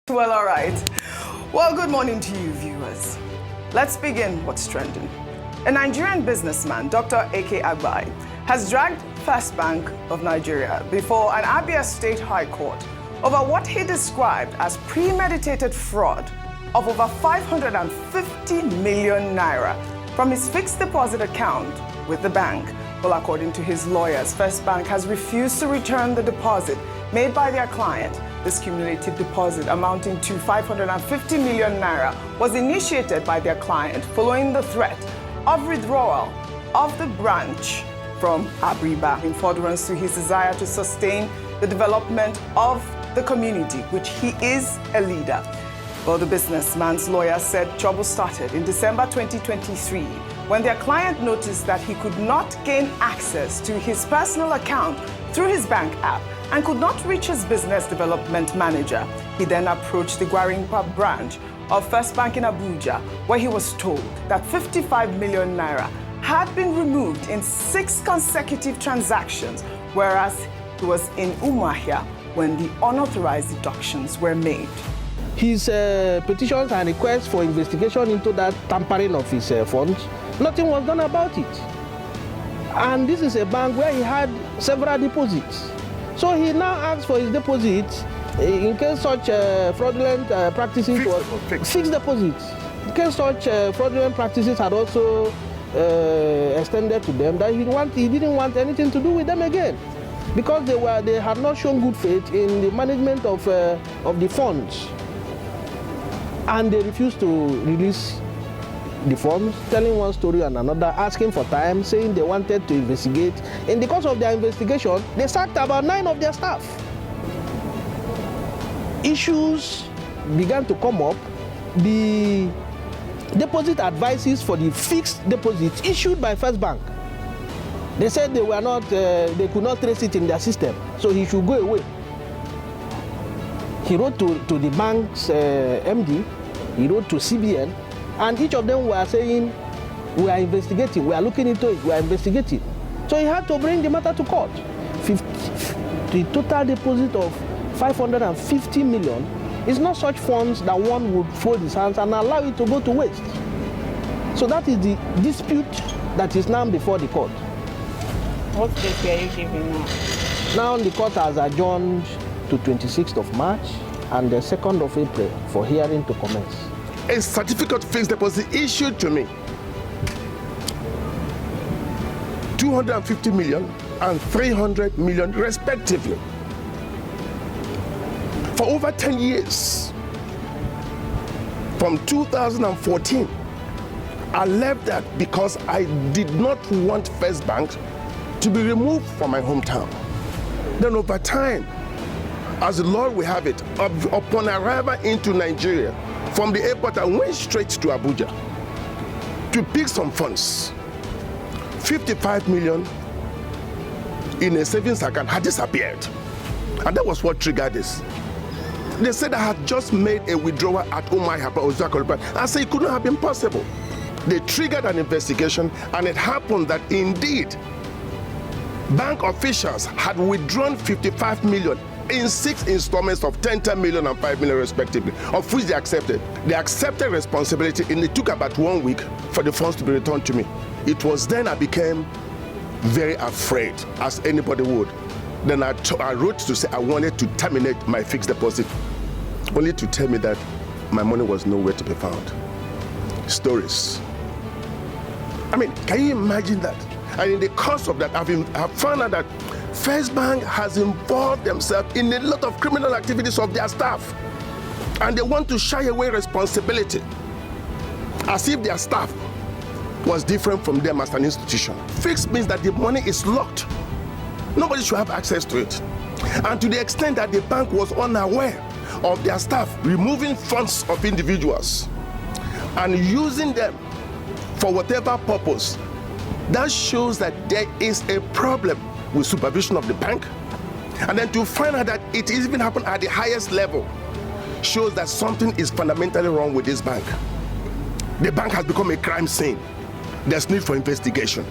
Well, all right. Well, good morning to you, viewers. Let's begin what's trending. A Nigerian businessman, Dr. Eke Agbai, has dragged Firstbank of Nigeria before an Abia State High Court over what he described as premeditated fraud of over 550 million naira from his fixed deposit account with the bank. Well, according to his lawyers, Firstbank has refused to return the deposit made by their client. This cumulative deposit amounting to 550 million naira was initiated by their client following the threat of withdrawal of the branch from Abriba in furtherance to his desire to sustain the development of the community, which he is a leader. Well, the businessman's lawyer said trouble started in December 2023 when their client noticed that he could not gain access to his personal account through his bank app and could not reach his business development manager. He then approached the Gwarinpa branch of Firstbank in Abuja, where he was told that 55 million naira had been removed in 6 consecutive transactions, whereas he was in Umuahia when the unauthorized deductions were made. His petitions and requests for investigation into that tampering of his funds, nothing was done about it. And this is a bank where he had several deposits. So he now asks for his deposits in case such fraudulent practices were fixed deposits. In case such fraudulent practices had also extended to them, that he didn't want anything to do with them again, because they had not shown good faith in the management of the funds, and they refused to release the funds, telling one story and another, asking for time, saying they wanted to investigate. In the course of their investigation, they sacked about 9 of their staff. Issues began to come up. The deposit advices for the fixed deposits issued by Firstbank, they said they were not, they could not trace it in their system, so he should go away. He wrote to the bank's MD, he wrote to CBN, and each of them were saying, we are investigating, we are looking into it, we are investigating. So he had to bring the matter to court. The total deposit of 550 million is not such funds that one would fold his hands and allow it to go to waste. So that is the dispute that is now before the court. What date are you giving now? Now the court has adjourned to 26th of March and the 2nd of April for hearing to commence. A certificate of fixed deposit issued to me, 250 million and 300 million respectively, for over 10 years. From 2014, I left that because I did not want Firstbank to be removed from my hometown. Then over time, as the Lord will have it, upon arrival into Nigeria, from the airport, I went straight to Abuja to pick some funds. 55 million in a savings account had disappeared. And that was what triggered this. They said I had just made a withdrawal at Umuahia. I said it couldn't have been possible. They triggered an investigation, and it happened that indeed, bank officials had withdrawn 55 million in 6 installments of 10 million and 5 million respectively, of which they accepted. They accepted responsibility, and it took about 1 week for the funds to be returned to me. It was then I became very afraid, as anybody would. Then I wrote to say I wanted to terminate my fixed deposit, only to tell me that my money was nowhere to be found. Stories. I mean, can you imagine that? And in the course of that, I've found out that Firstbank has involved themselves in a lot of criminal activities of their staff, and they want to shy away responsibility, as if their staff was different from them as an institution. Fixed means that the money is locked. Nobody should have access to it. And to the extent that the bank was unaware of their staff removing funds of individuals and using them for whatever purpose, that shows that there is a problem with supervision of the bank. And then to find out that it even happened at the highest level shows that something is fundamentally wrong with this bank. The bank has become a crime scene. There's need for investigation.